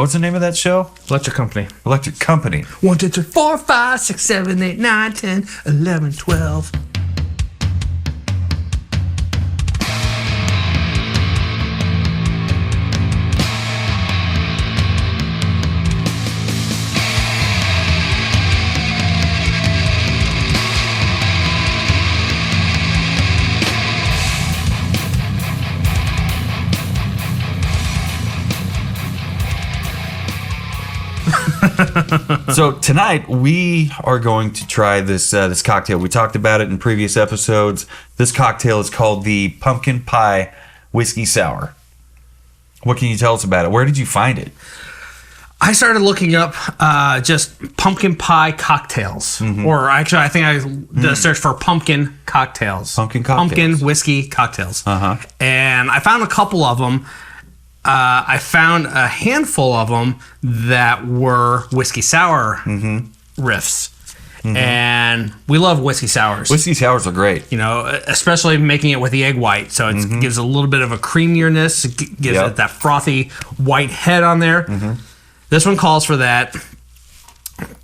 What's the name of that show? Electric Company. Electric Company. 1, 2, 3, 4, 5, 6, 7, 8, 9, 10, 11, 12. So tonight we are going to try this cocktail. We talked about it in previous episodes. This cocktail is called the Pumpkin Pie Whiskey Sour. What can you tell us about it? Where did you find it? I started looking up just pumpkin pie cocktails. Mm-hmm. Or actually, I think I did a search for pumpkin cocktails. Pumpkin whiskey cocktails. Uh-huh. And I found a couple of them. I found a handful of them that were whiskey sour riffs. Mm-hmm. And we love whiskey sours. Whiskey sours are great. You know, especially making it with the egg white. So it gives a little bit of a creaminess. It gives it that frothy white head on there. Mm-hmm. This one calls for that.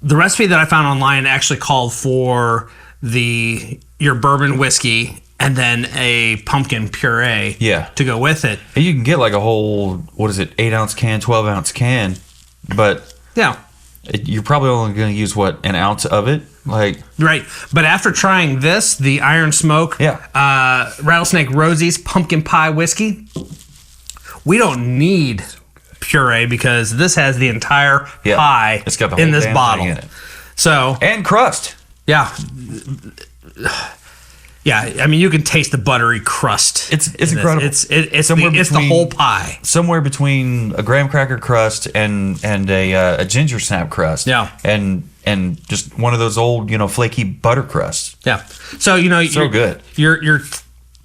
The recipe that I found online actually called for your bourbon whiskey and then a pumpkin puree to go with it. And you can get like a whole, 8-ounce can, 12-ounce can, but you're probably only going to use, an ounce of it? Right. But after trying this, the Iron Smoke, Rattlesnake Rosie's Pumpkin Pie Whiskey, we don't need puree because this has the entire pie it's got the whole in this bottle. In it. So, and crust. Yeah. Yeah, I mean, you can taste the buttery crust. It's incredible. It's the whole pie. Somewhere between a graham cracker crust and a ginger snap crust. Yeah. And just one of those old, flaky butter crusts. Yeah. So, so good. Your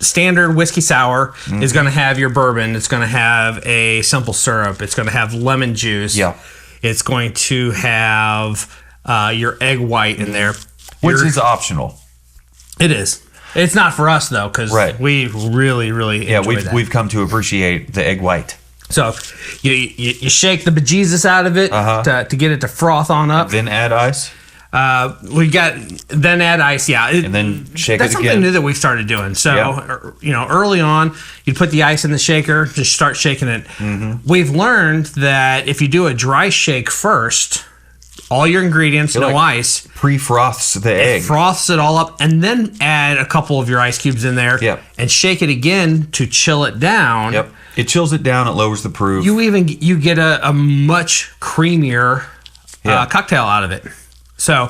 standard whiskey sour is going to have your bourbon. It's going to have a simple syrup. It's going to have lemon juice. Yeah. It's going to have your egg white in there. Which is optional. It is. It's not for us, though, because we really, really enjoy that. We've come to appreciate the egg white. So you shake the bejesus out of it to get it to froth on up. Then add ice? Then add ice, and then shake it again. That's something new that we started doing. So, early on, you'd put the ice in the shaker, just start shaking it. Mm-hmm. We've learned that if you do a dry shake first, all your ingredients, no ice. Pre-froths the egg. Froths it all up, and then add a couple of your ice cubes in there. Yep. And shake it again to chill it down. Yep. It chills it down. It lowers the proof. You get a much creamier cocktail out of it. So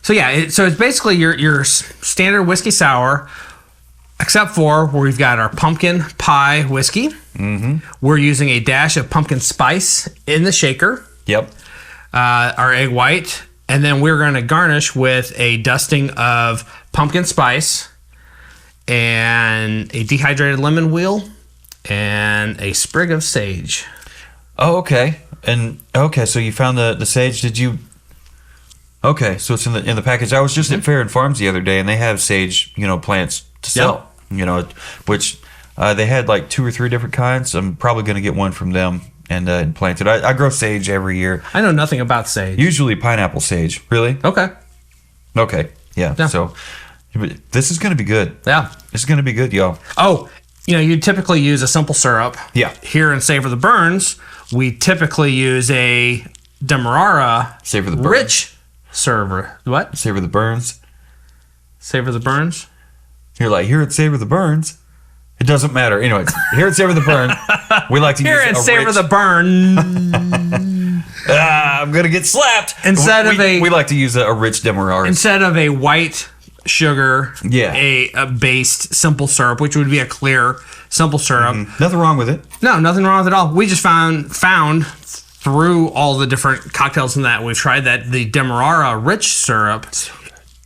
it's basically your standard whiskey sour, except for where we've got our pumpkin pie whiskey. Mm-hmm. We're using a dash of pumpkin spice in the shaker. Yep. Our egg white, and then we're going to garnish with a dusting of pumpkin spice and a dehydrated lemon wheel and a sprig of sage. Oh, okay. So you found the sage. Did you? Okay, so it's in the package. I was just at Fair and Farms the other day, and they have sage, plants to sell. Which they had like 2 or 3 different kinds. I'm probably going to get one from them. And plant it. I grow sage every year. I know nothing about sage. Usually pineapple sage. Really? Okay. Yeah. So this is going to be good. Yeah. This is going to be good, y'all. Oh, you typically use a simple syrup. Yeah. Here in Savor the Burns, we typically use a Demerara Savor the Burns. Rich server. What? Savor the Burns. Savor the Burns? You're like, here at Savor the Burns. It doesn't matter. Anyways, here at Savor the Burn, we like to use a Savor the Burn. I'm going to get slapped. We like to use a rich Demerara. Instead of a white sugar, a based simple syrup, which would be a clear simple syrup. Mm-hmm. Nothing wrong with it. No, nothing wrong with it at all. We just found through all the different cocktails and that we've tried that the Demerara rich syrup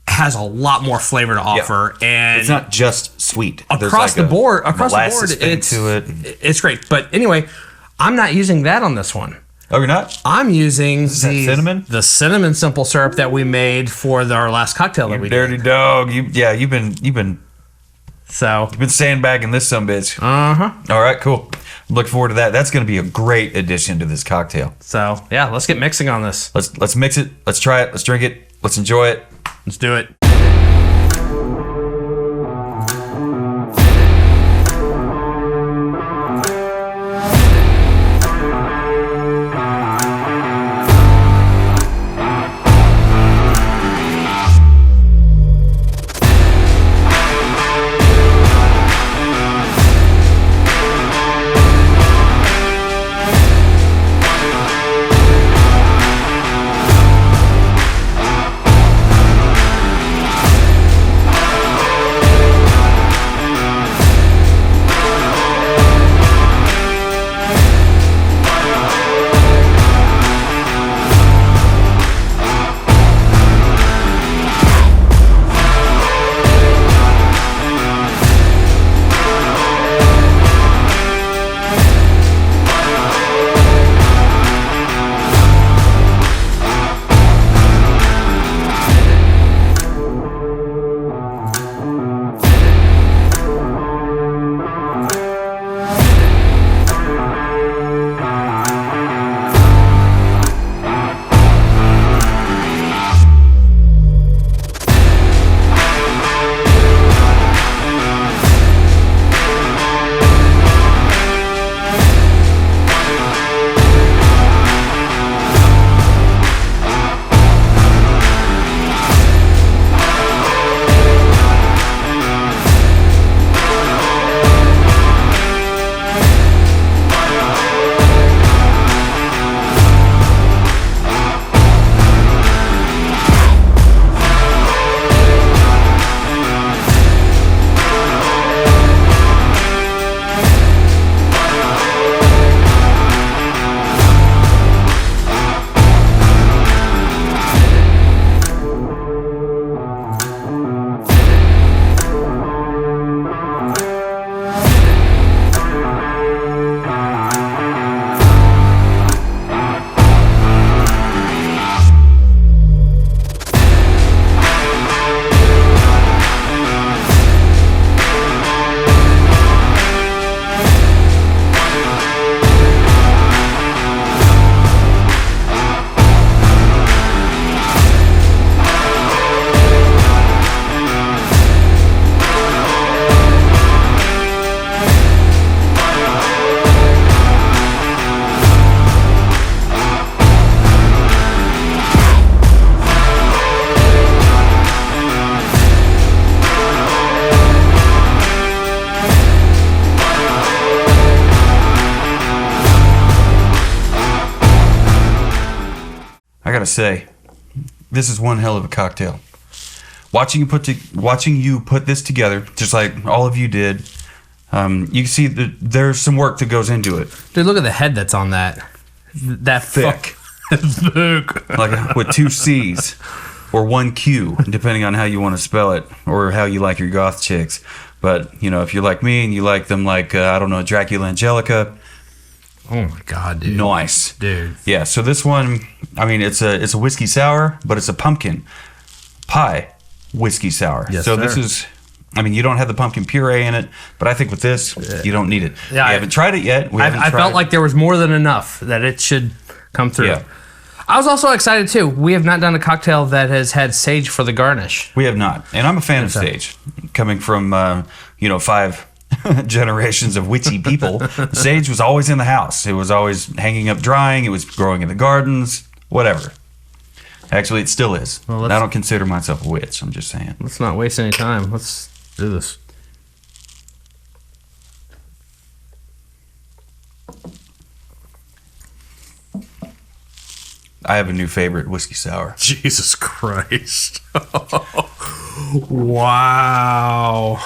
has a lot more flavor to offer, and it's not just sweet. Across the board, it's great. But anyway, I'm not using that on this one. Oh, you're not? I'm using the cinnamon simple syrup that we made for our last cocktail that we did. Dirty dog. You've been sandbagging this sumbitch. Uh-huh. All right, cool. Look forward to that. That's going to be a great addition to this cocktail. So yeah, let's get mixing on this. Let's mix it. Let's try it. Let's drink it. Let's enjoy it. Let's do it. gotta say, this is one hell of a cocktail. Watching you put this together, just like all of you did, you can see that there's some work that goes into it. Dude, look at the head that's on that. That Thick. Thick. Like with 2 C's or 1 Q, depending on how you want to spell it or how you like your goth chicks. But, you know, if you're like me and you like them like, I don't know, Dracula Angelica. Oh my God, dude. Nice. Dude. Yeah, so this one, I mean, it's a whiskey sour, but it's a pumpkin pie whiskey sour. Yes, so sir. this is, I mean, you don't have the pumpkin puree in it, but I think with this, you don't need it. Yeah, we haven't tried it yet. I felt like there was more than enough that it should come through. Yeah. I was also excited too. We have not done a cocktail that has had sage for the garnish. We have not. And I'm a fan of sage. Coming from, 5 generations of witchy people, sage was always in the house. It was always hanging up drying. It was growing in the gardens, whatever. Actually, it still is. Well, and I don't consider myself a witch. I'm just saying. Let's not waste any time. Let's do this. I have a new favorite, whiskey sour. Jesus Christ. Wow.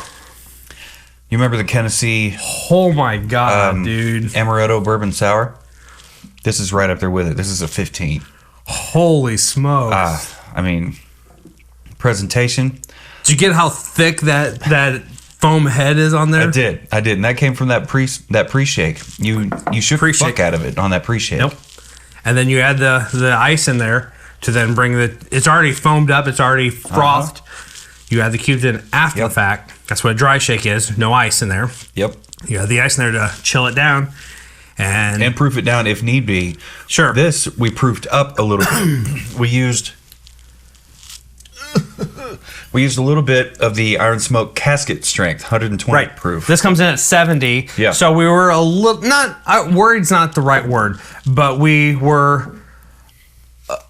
You remember the Tennessee Oh my God, dude. Amaretto bourbon sour? This is right up there with it. This is a 15. Holy smokes. I mean, presentation. Did you get how thick that foam head is on there? I did. And that came from that pre-shake. You shook the fuck out of it on that pre-shake. Nope. And then you add the ice in there to then bring it's already foamed up, it's already frothed. You add the cubes in after the fact. That's what a dry shake is. No ice in there. Yep. You have the ice in there to chill it down. And proof it down if need be. Sure. This we proofed up a little bit. We used a little bit of the Iron Smoke casket strength, 120 proof. This comes in at 70. Yeah. So we were a little worried's not the right word, but we were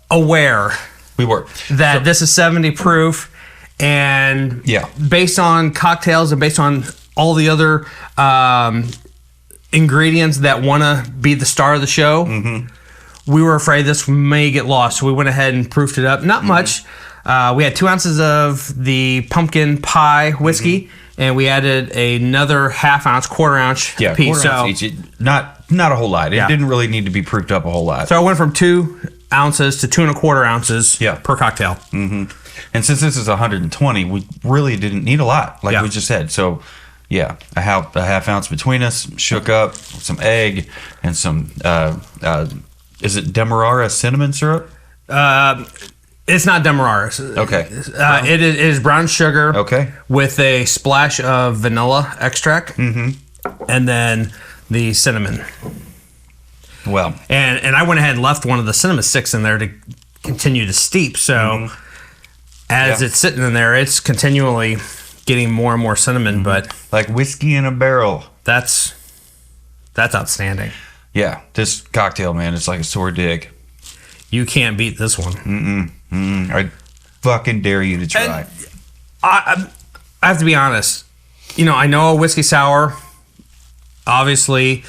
aware. We were that this is 70 proof, and based on cocktails and based on all the other ingredients that want to be the star of the show, we were afraid this may get lost. So we went ahead and proofed it up. Not much. We had 2 ounces of the pumpkin pie whiskey, and we added another half ounce, quarter ounce piece. Quarter ounce each. Not a whole lot. It didn't really need to be proofed up a whole lot. So I went from 2 ounces to 2 1/4 ounces per cocktail. And since this is 120, we really didn't need a lot, like we just said. So, a half ounce between us, shook up some egg and some. Is it Demerara cinnamon syrup? It's not Demerara. Okay. It is brown sugar. Okay. With a splash of vanilla extract, and then the cinnamon. Well, and I went ahead and left one of the cinnamon sticks in there to continue to steep. So as it's sitting in there, it's continually getting more and more cinnamon. But like whiskey in a barrel. That's outstanding. Yeah, this cocktail, man, it's like a sore dig. You can't beat this one. I fucking dare you to try. I have to be honest. I know a whiskey sour, obviously,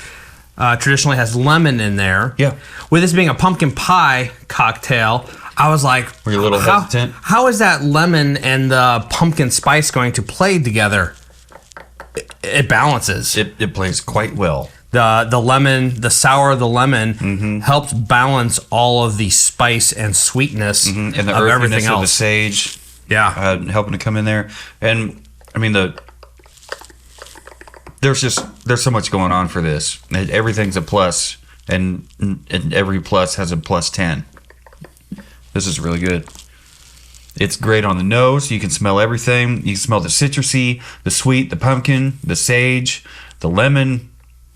traditionally has lemon in there. Yeah. With this being a pumpkin pie cocktail, I was like, were you a little hesitant? How is that lemon and the pumpkin spice going to play together? It balances. It plays quite well. The lemon, the sour of the lemon helps balance all of the spice and sweetness and the of earthiness everything else. of the sage. Yeah. Helping to come in there. And I mean, there's so much going on for this. Everything's a plus, and every plus has a plus 10. This is really good. It's great on the nose. You can smell everything. You can smell the citrusy, the sweet, the pumpkin, the sage, the lemon.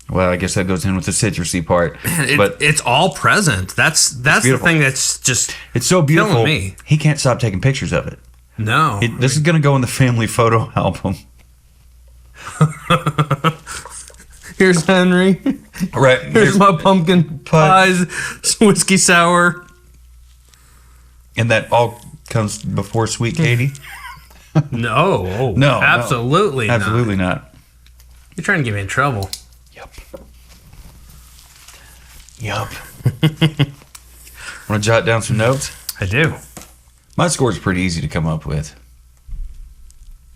Well, I guess that goes in with the citrusy part. Man, but it's all present. That's the thing that's just it's so beautiful. killing me. He can't stop taking pictures of it. No. This is going to go in the family photo album. Here's Henry. Right. Here's my pumpkin pies, whiskey sour. And that all comes before Sweet Katie? No. No. Absolutely not. Absolutely not. You're trying to get me in trouble. Yup. Want to jot down some notes? I do. My score's pretty easy to come up with.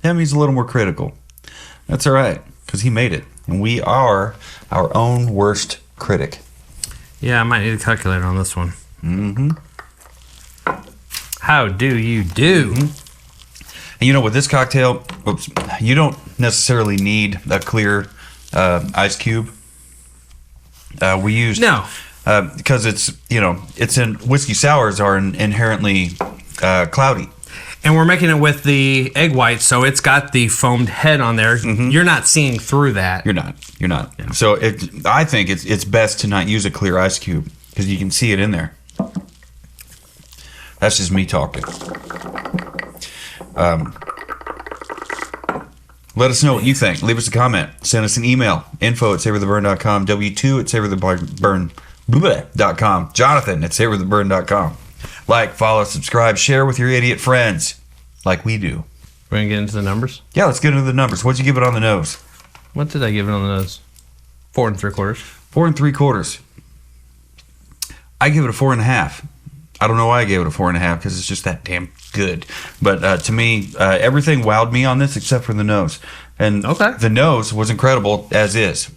Hemmy's a little more critical. That's all right, because he made it. And we are our own worst critic. Yeah, I might need a calculator on this one. How do you do? And with this cocktail, you don't necessarily need a clear ice cube. We used because it's in whiskey sours are inherently cloudy, and we're making it with the egg white, so it's got the foamed head on there. You're not seeing through that. You're not. Yeah. So I think it's best to not use a clear ice cube because you can see it in there. That's just me talking. Let us know what you think. Leave us a comment. Send us an email. info@savortheburn.com. w2@savortheburn.com. Jonathan@savortheburn.com. Like, follow, subscribe, share with your idiot friends. Like we do. We're going to get into the numbers? Yeah, let's get into the numbers. What'd you give it on the nose? What did I give it on the nose? 4 3/4. 4 3/4. I give it a 4.5. I don't know why I gave it a 4.5 because it's just that damn good. But to me, everything wowed me on this except for the nose. And the nose was incredible as is.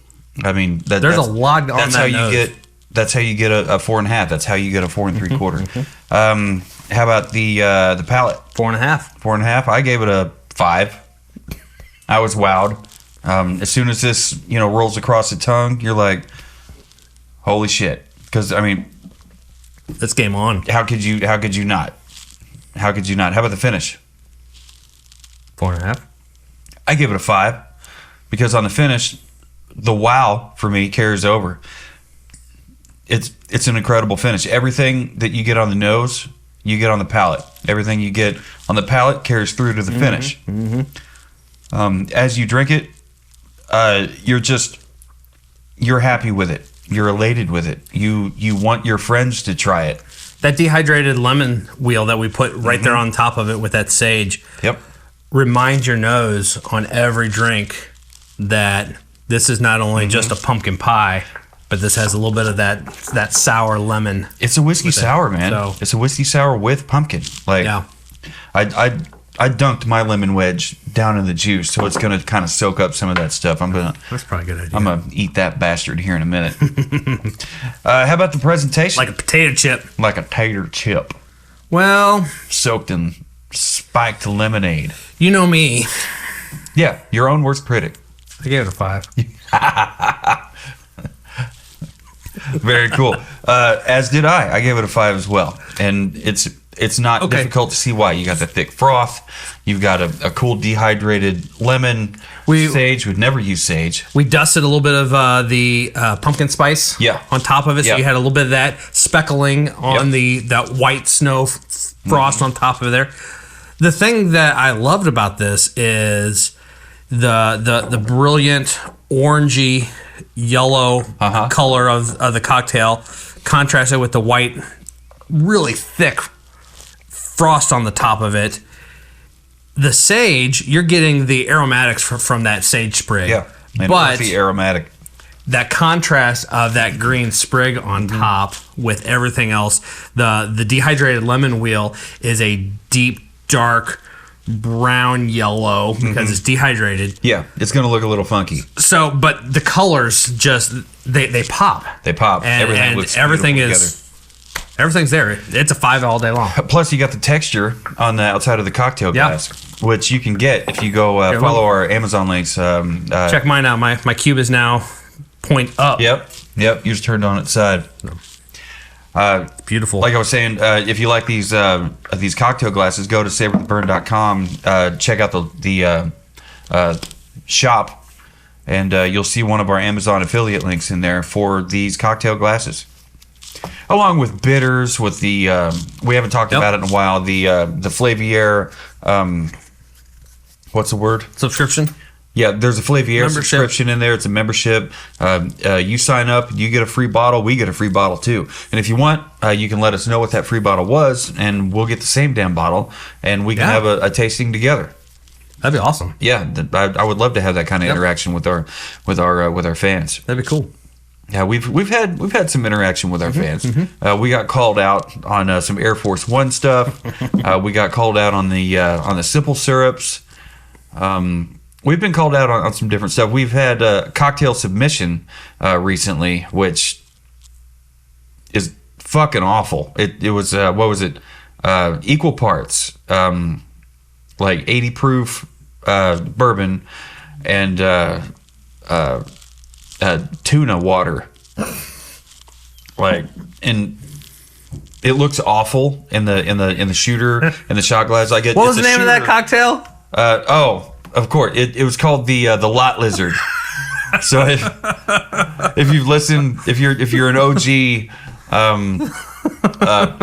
I mean, there's a lot on that nose. That's how you get a 4.5. That's how you get a 4 3/4. How about the palate? 4.5. 4.5. I gave it a 5. I was wowed. As soon as this rolls across the tongue, you're like, holy shit! Because I mean, it's game on. How could you not? How could you not? How about the finish? 4.5. I give it a 5 because on the finish, the wow for me carries over. It's an incredible finish. Everything that you get on the nose, you get on the palate. Everything you get on the palate carries through to the finish. As you drink it, you're happy with it. You're elated with it. You want your friends to try it. That dehydrated lemon wheel that we put right there on top of it with that sage. Yep. Reminds your nose on every drink that this is not only just a pumpkin pie, but this has a little bit of that sour lemon. It's a whiskey sour, man. So, it's a whiskey sour with pumpkin. Like, yeah. I dunked my lemon wedge down in the juice, so it's gonna kind of soak up some of that stuff. That's probably a good idea. I'm gonna eat that bastard here in a minute. How about the presentation? Like a potato chip. Like a tater chip. Well, soaked in spiked lemonade. You know me. Yeah, your own worst critic. I gave it a 5. Very cool. As did I. I gave it a 5 as well. And it's not difficult to see why. You got the thick froth. You've got a cool dehydrated lemon. Sage. We'd never use sage. We dusted a little bit of the pumpkin spice on top of it. So you had a little bit of that speckling on that white snow frost on top of there. The thing that I loved about this is the brilliant orangey yellow color of the cocktail contrasted with the white, really thick frost on the top of it. The sage, you're getting the aromatics from that sage sprig. Yeah, but the aromatic. That contrast of that green sprig on top with everything else, the dehydrated lemon wheel is a deep, dark brown yellow because it's dehydrated. Yeah, it's going to look a little funky. So, but the colors just they pop. They pop. And everything looks everything is together. Everything's there. It's a 5 all day long. Plus, you got the texture on the outside of the cocktail glass, which you can get if you go follow our Amazon links. Check mine out. My cube is now point up. Yep. You just turned on its side. Beautiful. Like I was saying, if you like these cocktail glasses, go to savorthebird.com. Check out the shop, and you'll see one of our Amazon affiliate links in there for these cocktail glasses. Along with bitters, with the we haven't talked about it in a while. The Flavier, what's the word? Subscription. Yeah, there's a Flavier subscription in there. It's a membership. You sign up, you get a free bottle. We get a free bottle too. And if you want, you can let us know what that free bottle was, and we'll get the same damn bottle, and we can have a tasting together. That'd be awesome. Yeah, I would love to have that kind of interaction with our fans. That'd be cool. Yeah, we've had some interaction with our fans. We got called out on some Air Force One stuff. We got called out on the simple syrups. We've been called out on some different stuff. We've had a cocktail submission recently, which is fucking awful. It was what was it? Equal parts, like 80 proof bourbon and tuna water. Like, and it looks awful in the shooter and the shot glass. Like, what was the name of that cocktail? Of course, it was called the lot lizard. So if you've listened, if you're an OG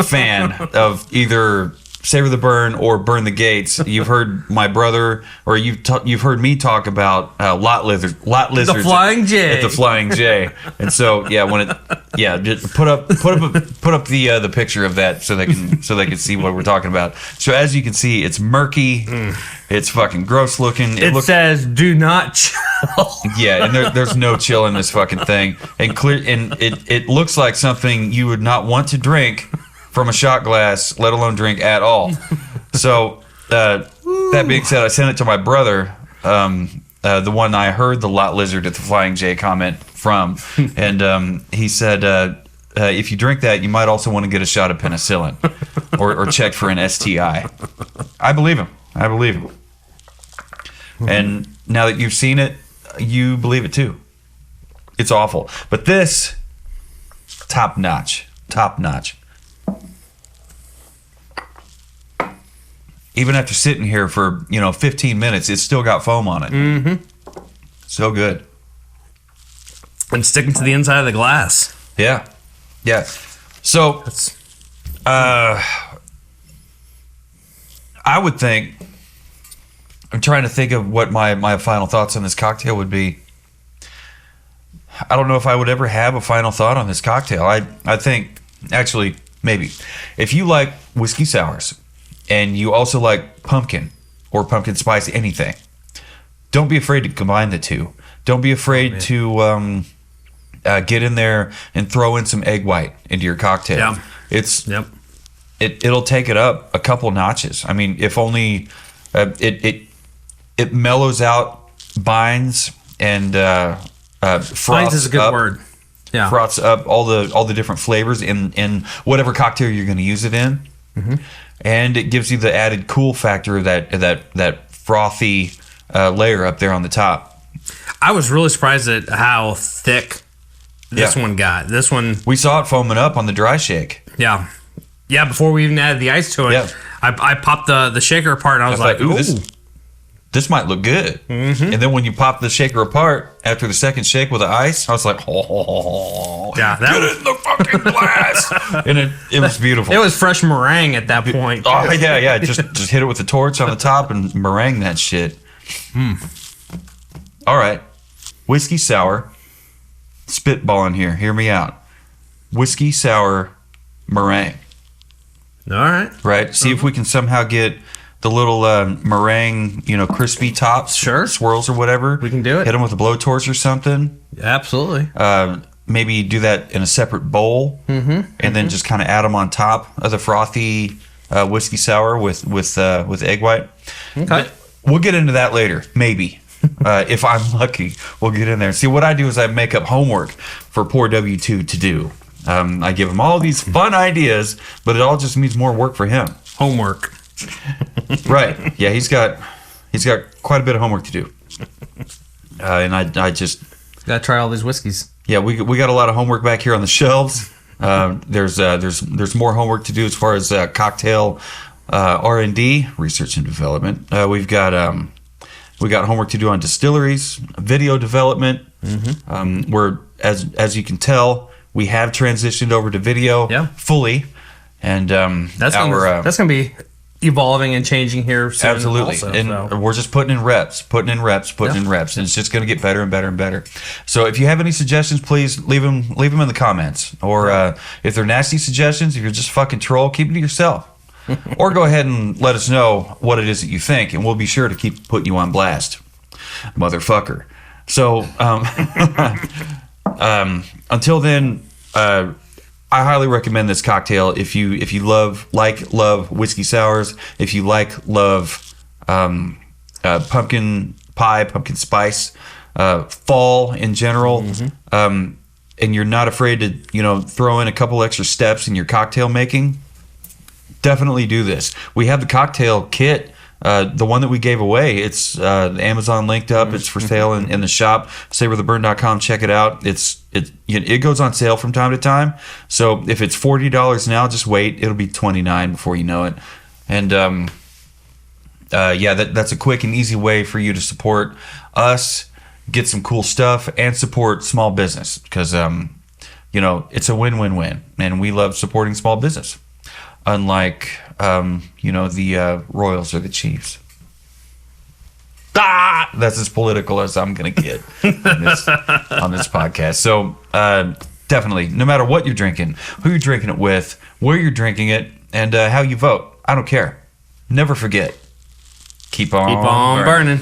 fan of either Savor the Burn or Burn the Gates, you've heard my brother or you've heard me talk about lot lizards, the Flying J, at the Flying J. And so just put up the picture of that so they can see what we're talking about. So as you can see, it's murky. It's fucking gross looking. It says do not chill. Yeah, and there's no chill in this fucking thing. And it looks like something you would not want to drink from a shot glass, let alone drink at all. So that being said, I sent it to my brother, the one I heard the lot lizard at the Flying J comment from, and he said, if you drink that, you might also want to get a shot of penicillin or check for an STI. I believe him. And now that you've seen it, you believe it too. It's awful. But this, top notch. Even after sitting here for 15 minutes, it's still got foam on it. So good. And sticking to the inside of the glass. Yeah. Yeah. So, I would think, I'm trying to think of what my final thoughts on this cocktail would be. I don't know if I would ever have a final thought on this cocktail. I think, actually, maybe. If you like whiskey sours and you also like pumpkin or pumpkin spice, anything, don't be afraid to combine the two. Don't be afraid to get in there and throw in some egg white into your cocktail. Yeah. It'll take it up a couple notches. I mean, if only it mellows out, binds, and froths binds is a good word. Yeah, froths up all the different flavors in whatever cocktail you're going to use it in, and it gives you the added cool factor of that frothy layer up there on the top. I was really surprised at how thick this one got. This one, we saw it foaming up on the dry shake. Yeah, before we even added the ice to it. Yeah. I popped the shaker apart and I was like, ooh. This might look good. And then when you pop the shaker apart after the second shake with the ice, I was like, oh, yeah, get it in the fucking glass. And it was beautiful. It was fresh meringue at that point. Oh, yeah. Just hit it with the torch on the top and meringue that shit. All right. Whiskey sour. Spitballing here. Hear me out. Whiskey sour meringue. All right. Right. See if we can somehow get the little meringue, crispy tops, swirls or whatever. We can do it. Hit them with a blowtorch or something. Absolutely. Maybe do that in a separate bowl, and then just kind of add them on top of the frothy whiskey sour with egg white. Okay. We'll get into that later, maybe. If I'm lucky, we'll get in there. See, what I do is I make up homework for poor W2 to do. I give him all these fun ideas, but it all just means more work for him. Homework. Right. Yeah, he's got quite a bit of homework to do. And I just gotta try all these whiskeys. Yeah, we got a lot of homework back here on the shelves. There's more homework to do as far as cocktail R&D, research and development. We got homework to do on distilleries, video development. We're as you can tell, we have transitioned over to video fully, and that's gonna be evolving and changing here soon. Absolutely, also, and we're just putting in reps, and it's just going to get better and better and better. So if you have any suggestions, please leave them in the comments, or if they're nasty suggestions, if you're just fucking troll, keep them to yourself, or go ahead and let us know what it is that you think, and we'll be sure to keep putting you on blast, motherfucker. So until then, I highly recommend this cocktail if you love whiskey sours, if you love pumpkin pie, pumpkin spice, fall in general, and you're not afraid to throw in a couple extra steps in your cocktail making. Definitely do this. We have the cocktail kit. The one that we gave away, it's the Amazon linked up. It's for sale in the shop. SavorTheBurn.com. Check it out. It goes on sale from time to time. So if it's $40 now, just wait. It'll be $29 before you know it. And that's a quick and easy way for you to support us, get some cool stuff, and support small business because it's a win-win-win, and we love supporting small business. Unlike, the Royals or the Chiefs. That's as political as I'm going to get on this podcast. So definitely, no matter what you're drinking, who you're drinking it with, where you're drinking it, and how you vote, I don't care. Never forget. Keep on burning.